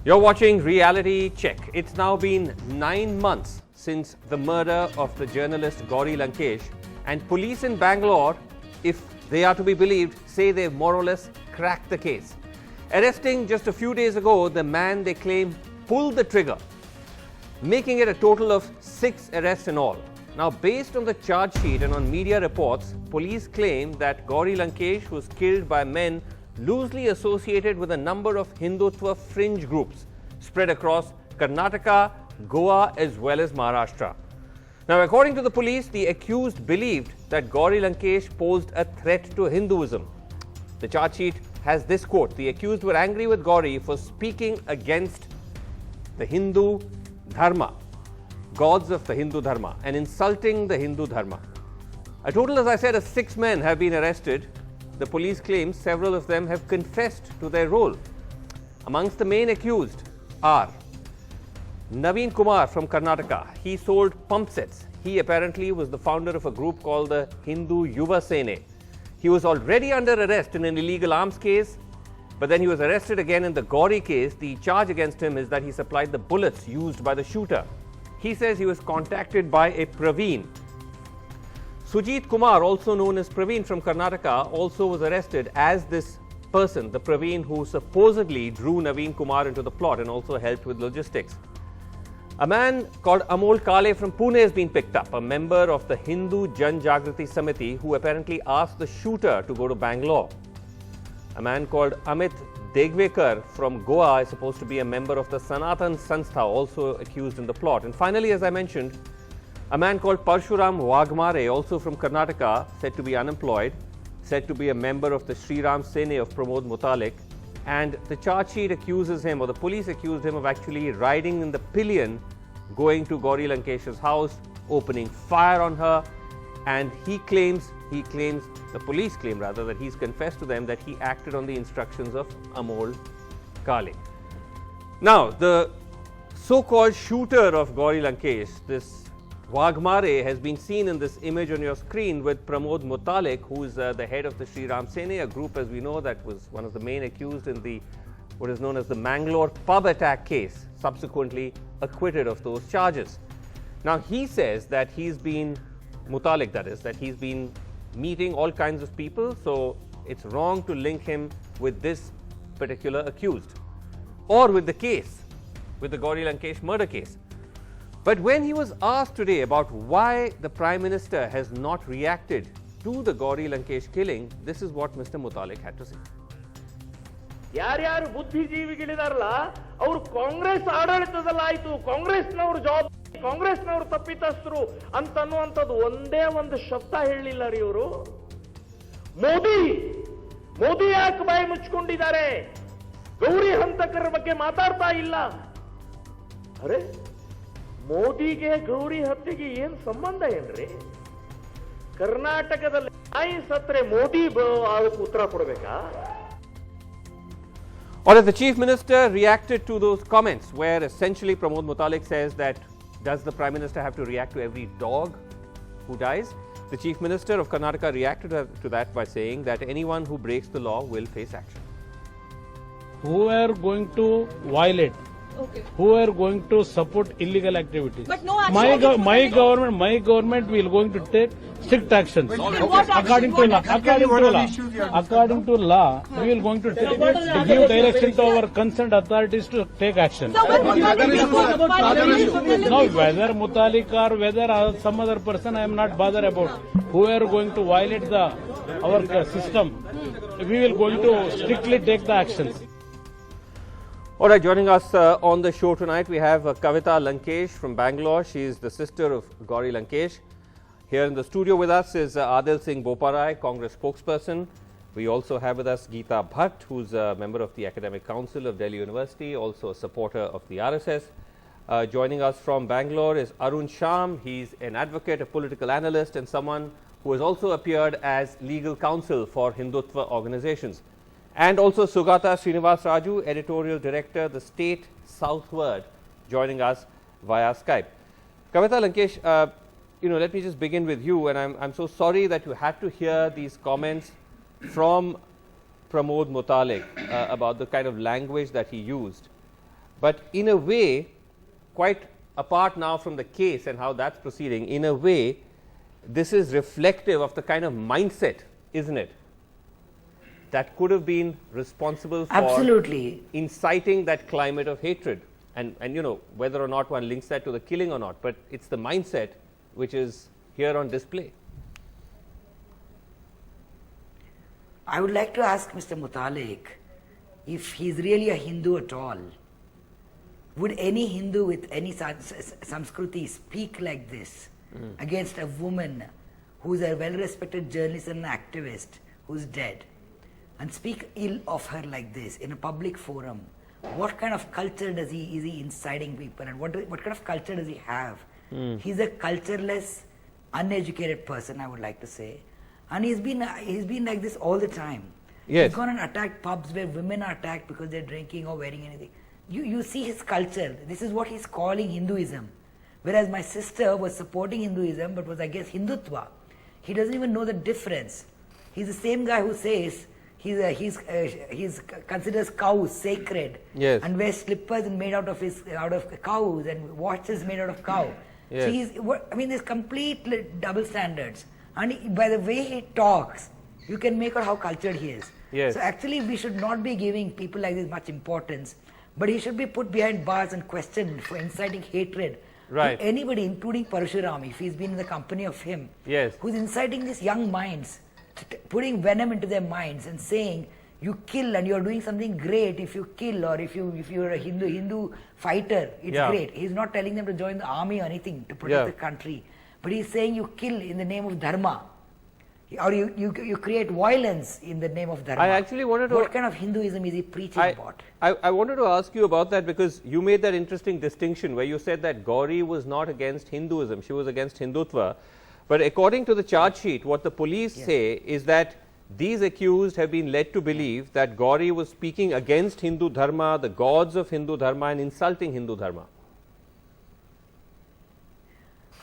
You're watching Reality Check. It's now been 9 months since the murder of the journalist Gauri Lankesh, and police in Bangalore, if they are to be believed, say they've more or less cracked the case. Arresting just a few days ago the man they claim pulled the trigger, making it a total of 6 arrests in all. Now, based on the charge sheet and on media reports, police claim that Gauri Lankesh was killed by men loosely associated with a number of Hindutva fringe groups spread across Karnataka, Goa as well as Maharashtra. Now, according to the police, the accused believed that Gauri Lankesh posed a threat to Hinduism. The charge sheet has this quote: "The accused were angry with Gauri for speaking against the Hindu Dharma, gods of the Hindu Dharma, and insulting the Hindu Dharma." A total, as I said, of 6 men have been arrested. The police claims several of them have confessed to their role. Amongst the main accused are Naveen Kumar from Karnataka. He sold pump sets. He apparently was the founder of a group called the Hindutva Sene. He was already under arrest in an illegal arms case, but then he was arrested again in the Gauri case. The charge against him is that he supplied the bullets used by the shooter. He says he was contacted by a Praveen. Sujit Kumar, also known as Praveen from Karnataka, also was arrested as this person, the Praveen who supposedly drew Naveen Kumar into the plot and also helped with logistics. A man called Amol Kale from Pune has been picked up, a member of the Hindu Jan Jagrati Samiti who apparently asked the shooter to go to Bangalore. A man called Amit Degvekar from Goa is supposed to be a member of the Sanatan Sanstha, also accused in the plot. And finally, as I mentioned, a man called Parshuram Wagmare, also from Karnataka, said to be unemployed, said to be a member of the Sri Ram Sene of Pramod Mutalik, and the charge sheet accuses him, or the police accused him, of actually riding in the pillion, going to Gauri Lankesh's house, opening fire on her, and the police claim rather, that he's confessed to them that he acted on the instructions of Amol Kale. Now, the so-called shooter of Gauri Lankesh, this Wagmare, has been seen in this image on your screen with Pramod Mutalik, who is the head of the Sri Ram Sene, a group, as we know, that was one of the main accused in the what is known as the Mangalore pub attack case, subsequently acquitted of those charges. Now, he says that he's been, Mutalik that is, that he's been meeting all kinds of people, so it's wrong to link him with this particular accused or with the case, with the Gauri Lankesh murder case. But when he was asked today about why the Prime Minister has not reacted to the Gauri Lankesh killing, this is what Mr. Mutalik had to say. ಯಾರ್ಯಾರು ಬುದ್ಧಿಜೀವಿಗಳಿದಾರಲ್ಲ ಅವರು ಕಾಂಗ್ರೆಸ್ ಆಡಳಿತದಲ್ಲಾಯ್ತು, ಕಾಂಗ್ರೆಸ್ನವರು ಜವಾಬ್ದಾರಿ, ಕಾಂಗ್ರೆಸ್ನವರು ತಪ್ಪಿತಸ್ಥರು ಅಂತನ್ನುವಂಥದ್ದು ಒಂದೇ ಒಂದು ಶಬ್ದ ಹೇಳಿಲ್ಲ ರೀ ಇವರು. ಮೋದಿ ಯಾಕೆ ಬಾಯಿ ಮುಚ್ಕೊಂಡಿದ್ದಾರೆ? ಗೌರಿ ಹಂತಕರ ಬಗ್ಗೆ ಮಾತಾಡ್ತಾ ಇಲ್ಲ. ಅರೆ, ಮೋದಿಗೆ ಗೌರಿ ಹತ್ಯೆಗೆ ಏನ್ ಸಂಬಂಧ ಏನ್ರಿ? ಕರ್ನಾಟಕದಲ್ಲಿ ನಾಯಿ ಸತ್ರೆ ಮೋದಿ ಅದಕ್ಕೆ ಉತ್ತರ ಕೊಡಬೇಕಾ? Or if the Chief Minister reacted to those comments where essentially Pramod Mutalik says that does the Prime Minister have to react to every dog who dies? The Chief Minister of Karnataka reacted to that by saying that anyone who breaks the law will face action. Who are going to violate? Okay. Who are going to support illegal activities? But no action. My government will going to take strict actions. According to law, we will going to give direction to our concerned authorities to take action. So Now, whether Mutalik or whether some other person, I am not bothered about. Who are going to violate our system, we will going to strictly take the actions. All right, joining us on the show tonight, we have Gauri Lankesh from Bangalore. She is the sister of Gauri Lankesh. Here in the studio with us is Adil Singh Boparai, Congress spokesperson. We also have with us Geeta Bhatt, who's a member of the Academic Council of Delhi University, also a supporter of the RSS. Joining us from Bangalore is Arun Sham. He's an advocate, a political analyst, and someone who has also appeared as legal counsel for Hindutva organizations. And also Sugata Srinivas Raju, editorial director, the State Southward, joining us via Skype. Gauri Lankesh, let me just begin with you, and I'm so sorry that you had to hear these comments from Pramod Mutalik about the kind of language that he used. But in a way, quite apart now from the case and how that's proceeding, in a way, this is reflective of the kind of mindset, isn't it, that could have been responsible for Absolutely. inciting that climate of hatred. And you know, whether or not one links that to the killing or not, but it's the mindset which is here on display. I would like to ask Mr. Mutalik if he's really a Hindu at all. Would any Hindu with any Samskruti speak like this against a woman who's a well-respected journalist and an activist who's dead, and speak ill of her like this in a public forum? What kind of culture is he inciting people, and what kind of culture does he have? He's a cultureless, uneducated person, I would like to say, and he's been like this all the time. Yes. He's gone and attacked pubs where women are attacked because they're drinking or wearing anything. You see his culture. This is what he's calling Hinduism. Whereas my sister was supporting Hinduism but was against Hindutva. He doesn't even know the difference. He's the same guy who says he considers cows sacred, yes, and wears slippers made out of cows and watches made out of cow. Yes. So there's complete double standards. And by the way he talks, you can make out how cultured he is. Yes. So actually we should not be giving people like this much importance, but he should be put behind bars and questioned for inciting hatred. Right. To anybody, including Parashuram, if he's been in the company of him, yes, who's inciting these young minds, putting venom into their minds and saying you kill and you're doing something great if you kill, or if you're a Hindu fighter, it's great. He's not telling them to join the army or anything to protect the country, but he's saying you kill in the name of dharma, or you create violence in the name of dharma. I actually wanted to... What kind of Hinduism is he preaching about? I wanted to ask you about that, because you made that interesting distinction where you said that Gauri was not against Hinduism, she was against Hindutva. But according to the charge sheet, what the police say is that these accused have been led to believe that Gauri was speaking against Hindu Dharma, the gods of Hindu Dharma, and insulting Hindu Dharma.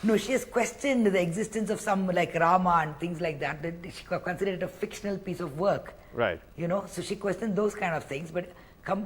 No, she has questioned the existence of some like Rama and things like that. That she considered it a fictional piece of work. Right. You know, so she questioned those kind of things. But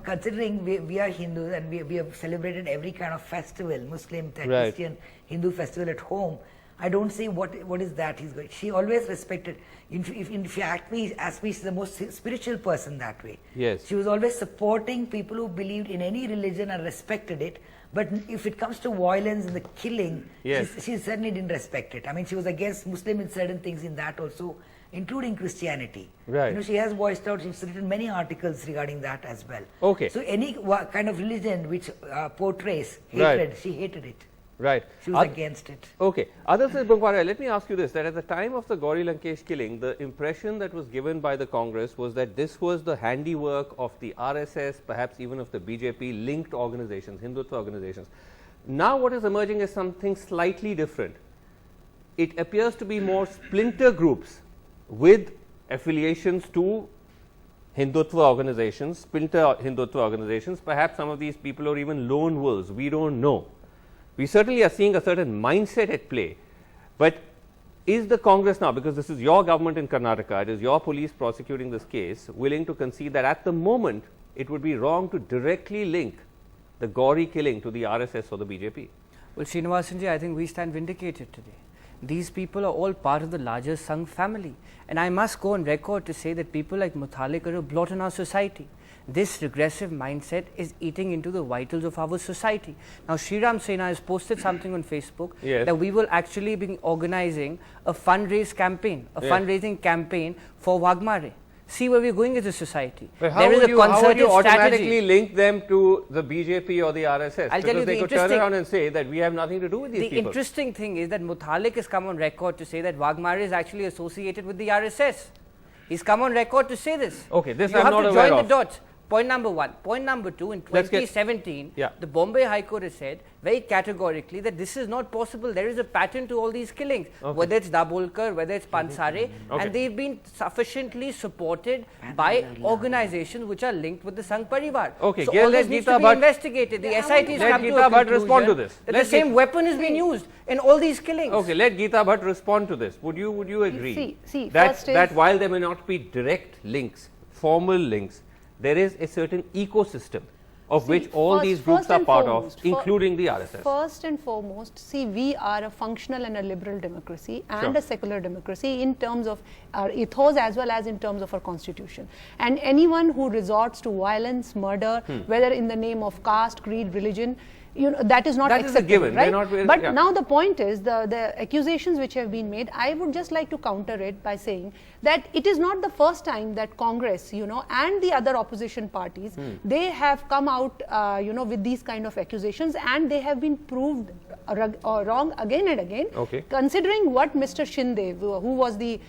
considering we are Hindus and we have celebrated every kind of festival, Muslim, Christian, Hindu festival at home, I don't see what is that he's going. She always respected. If you ask me, she's the most spiritual person that way. Yes. She was always supporting people who believed in any religion and respected it. But if it comes to violence and the killing, she certainly didn't respect it. I mean, she was against Muslim in certain things in that also, including Christianity. Right. You know, she has voiced out. She's written many articles regarding that as well. Okay. So any kind of religion which portrays hatred, she hated it. Right. She was against it. Okay. Adil Bungwara, let me ask you this, that at the time of the Gauri Lankesh killing, the impression that was given by the Congress was that this was the handiwork of the RSS, perhaps even of the BJP linked organizations, Hindutva organizations. Now what is emerging is something slightly different. It appears to be more splinter groups with affiliations to Hindutva organizations, splinter Hindutva organizations. Perhaps some of these people are even lone wolves. We don't know. We certainly are seeing a certain mindset at play, but is the Congress now, because this is your government in Karnataka, it is your police prosecuting this case, willing to concede that at the moment it would be wrong to directly link the Gauri killing to the RSS or the BJP? Well, Srinivasanji, I think we stand vindicated today. These people are all part of the larger Sangh family, and I must go on record to say that people like Mutalik are a blot in our society. This regressive mindset is eating into the vitals of our society. Now, Sriram Sena has posted something on Facebook that we will actually be organizing a fundraising campaign for Wagmare. See where we're going as a society. But how would you automatically link them to the BJP or the RSS? Because they could turn around and say that we have nothing to do with these people. The interesting thing is that Mutalik has come on record to say that Wagmare is actually associated with the RSS. He's come on record to say this. Okay, this I'm not aware of. You have to join the dots. Point number one. Point number two, in 2017, the Bombay High Court has said very categorically that this is not possible. There is a pattern to all these killings, whether it's Dabholkar, whether it's Pansare, and they've been sufficiently supported by organizations which are linked with the Sangh Parivar. Okay, so all this needs to be investigated. The SIT has come to a conclusion respond to this. That the same weapon is being used in all these killings. Okay, let Geeta Bhatt respond to this. Would you agree that while there may not be direct links, formal links, there is a certain ecosystem of which all these groups are part of, including the RSS. First and foremost, see, we are a functional and a liberal democracy and a secular democracy in terms of our ethos as well as in terms of our constitution. And anyone who resorts to violence, murder, whether in the name of caste, creed, religion, that is not acceptable, given, right? But now the point is, the accusations which have been made, I would just like to counter it by saying that it is not the first time that Congress, and the other opposition parties, they have come out, with these kind of accusations, and they have been proved wrong again and again. Considering what Mr. Shinde, who was the,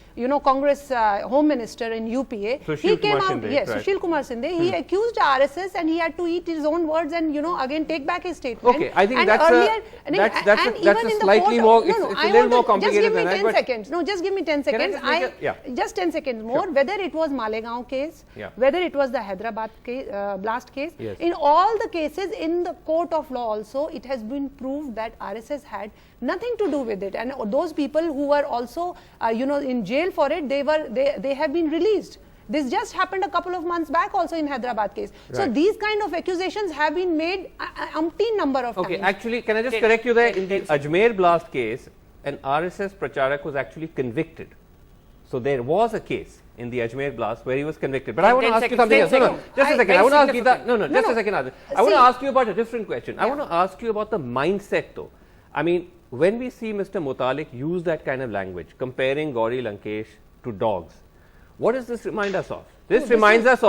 Congress Home Minister in UPA, he came out, Sushil Kumar Shinde, he accused RSS and he had to eat his own words and, again take back his statement. Okay, I think that's a slightly more, it's a little more complicated than that. Just give me 10 seconds. No, just give me 10 seconds. Just 10 seconds more. Whether it was Malegaon case, whether it was the Hyderabad case, blast case, in all the cases in the court of law also, it has been proved that RSS had nothing to do with it, and those people who were also, in jail for it, they have been released. This just happened a couple of months back also in Hyderabad case. So these kind of accusations have been made umpteen number of times. Okay, actually, can I just correct you there? In the Ajmer blast case, an RSS pracharak was actually convicted. So there was a case in the Ajmer blast where he was convicted. But I want to ask you something else. Just a second. I want to ask you that. Just a second. I want to ask you about a different question. I want to ask you about the mindset though. I mean, when we see Mr. Mutalik use that kind of language, comparing Gauri Lankesh to dogs, what does this remind us of? This reminds us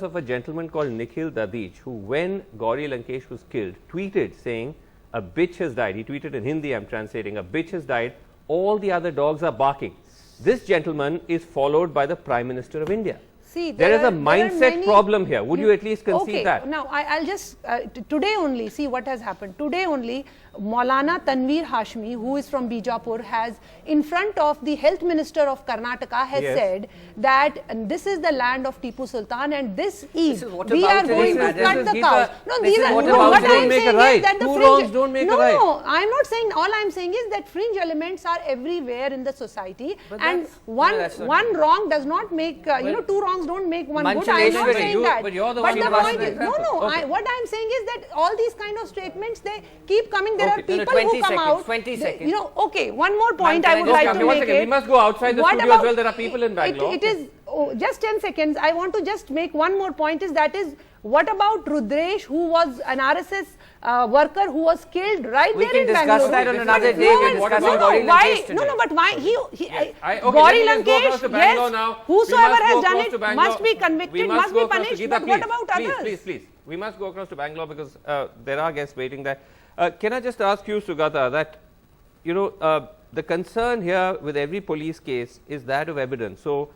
of a gentleman called Nikhil Dadich, who, when Gauri Lankesh was killed, tweeted saying, "A bitch has died." He tweeted in Hindi, I'm translating, "A bitch has died, all the other dogs are barking." This gentleman is followed by the Prime Minister of India. See, there is a mindset problem here. Would you at least concede that? Now, I'll just, today only, see what has happened. Today only, Maulana Tanveer Hashmi, who is from Bijapur, has, in front of the Health Minister of Karnataka, has said that this is the land of Tipu Sultan and this Eid, we are going to cut the cows. No, these are, what I'm saying is that the fringe, no, I'm not saying, all I'm saying is that fringe elements are everywhere in the society, and one wrong does not make, two wrongs don't make one good. I'm not saying that. But the point is, what I'm saying is that all these kind of statements, they keep coming. There are people who come out. 20 seconds. One more point I would like to make. We must go outside the studio as well. There are people in Bangalore. It is just 10 seconds. I want to just make one more point. What about Rudresh, who was an RSS worker who was killed right there in Bangalore? We can discuss that on another day. We're discussing Gauri Lankesh today. But why? Gauri Lankesh, yes, whosoever has done it must be convicted, must be punished. But what about others? Please. We must go across to Bangalore because there are guests waiting there. Can I just ask you, Sugata, that, the concern here with every police case is that of evidence. So,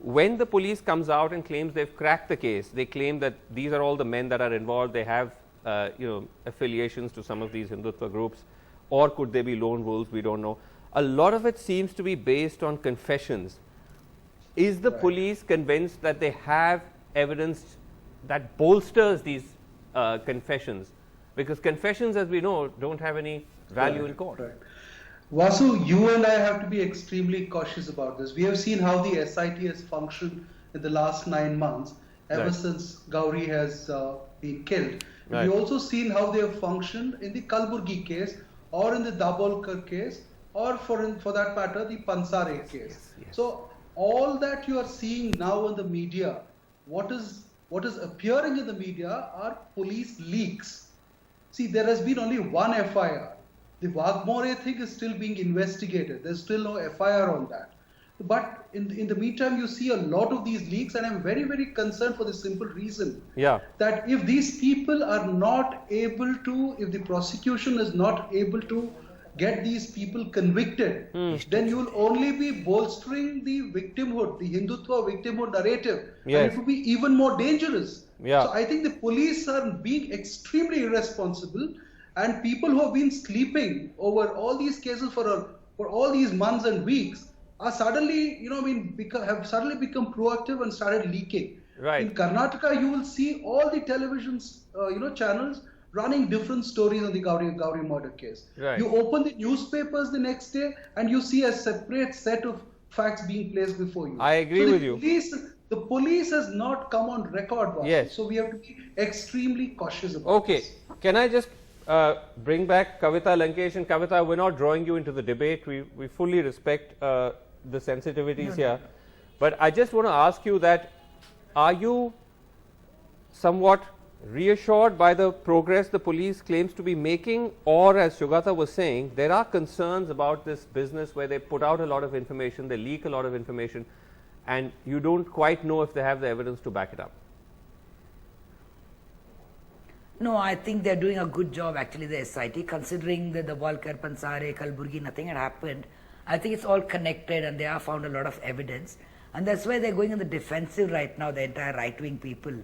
when the police comes out and claims they've cracked the case, they claim that these are all the men that are involved, they have affiliations to some of these Hindutva groups, or could they be lone wolves, we don't know. A lot of it seems to be based on confessions. Is the police convinced that they have evidence that bolsters these confessions? Because confessions, as we know, don't have any value in court. Right. Vasu, you and I have to be extremely cautious about this. We have seen how the SIT has functioned in the last 9 months, ever since Gauri has been killed. We've also seen how they have functioned in the Kalburgi case, or in the Dabolkar case, or for that matter, the Pansare case. Yes. So all that you are seeing now in the media, what is appearing in the media are police leaks. See, there has been only one FIR. The Wagmore thing is still being investigated. There's still no FIR on that. But in the meantime, you see a lot of these leaks, and I'm very, very concerned for the simple reason that if these people are not able to, if the prosecution is not able to get these people convicted, then you will only be bolstering the victimhood, the Hindutva victimhood narrative, and it will be even more dangerous. So I think the police are being extremely irresponsible, and people who have been sleeping over all these cases for all these months and weeks are suddenly, have suddenly become proactive and started leaking. Right. In Karnataka, you will see all the television, channels running different stories on the Gauri murder case. Right. You open the newspapers the next day and you see a separate set of facts being placed before you. I agree with you. The police has not come on record, Vasu. Yes. So we have to be extremely cautious about Okay, this. can I just bring back Kavita Lankesh? And Kavita, we're not drawing you into the debate. We fully respect the sensitivities here. But I just want to ask you that, are you somewhat reassured by the progress the police claims to be making, or as Shugata was saying, there are concerns about this business where they put out a lot of information, they leak a lot of information, and you don't quite know if they have the evidence to back it up? No, I think they're doing a good job actually, the SIT, considering that the Walker, Pansare, Kalburgi, nothing had happened. I think it's all connected and they have found a lot of evidence. And that's why they're going on the defensive right now, the entire right-wing people.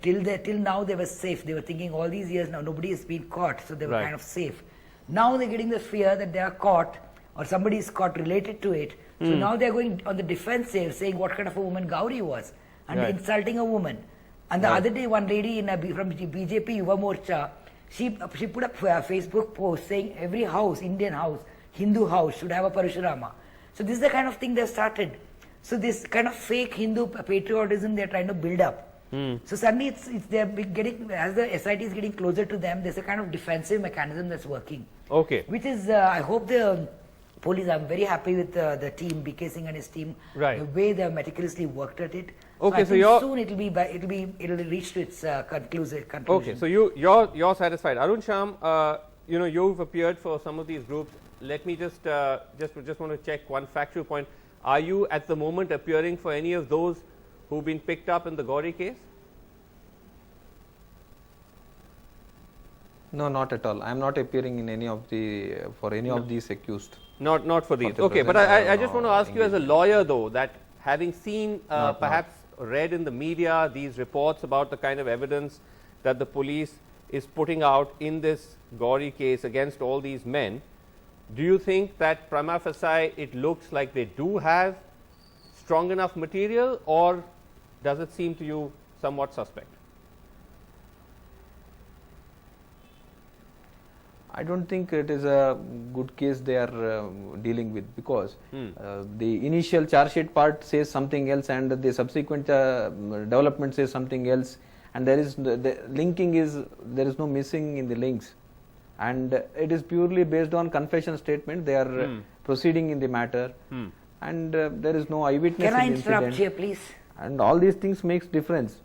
Till now they were safe. They were thinking all these years now nobody has been caught, so they were kind of safe. Now they're getting the fear that they are caught or somebody is caught related to it. So now they're going on the defensive, saying what kind of a woman Gauri was and insulting a woman. And the other day, one lady from BJP Yuva Morcha, she put up a Facebook post saying every house, Indian house, Hindu house should have a Parashurama. So this is the kind of thing they've started. So this kind of fake Hindu patriotism they're trying to build up. So suddenly they're getting, as the SIT is getting closer to them, there's a kind of defensive mechanism that's working. Okay. Which is, I hope the police, I'm very happy with the team, BK Singh and his team, the way they have meticulously worked at it. Okay, so soon it'll reach to its conclusion. Okay, so you're satisfied. Arun Sham, you've appeared for some of these groups. Let me just want to check one factual point. Are you at the moment appearing for any of those who've been picked up in the Gauri case? No, not at all. I am not appearing in any of for any of these accused. Not for these. Okay, but I just want to ask you as a lawyer though, that having seen perhaps read in the media these reports about the kind of evidence that the police is putting out in this Gauri case against all these men, do you think that prima facie it looks like they do have strong enough material, or does it seem to you somewhat suspect? I don't think it is a good case they are dealing with, because the initial charge sheet part says something else and the subsequent development says something else, and there is the linking is, there is no missing in the links, and it is purely based on confession statement. They are proceeding in the matter, and there is no eyewitness. Can I in the interrupt incident. here, please? And all these things makes difference.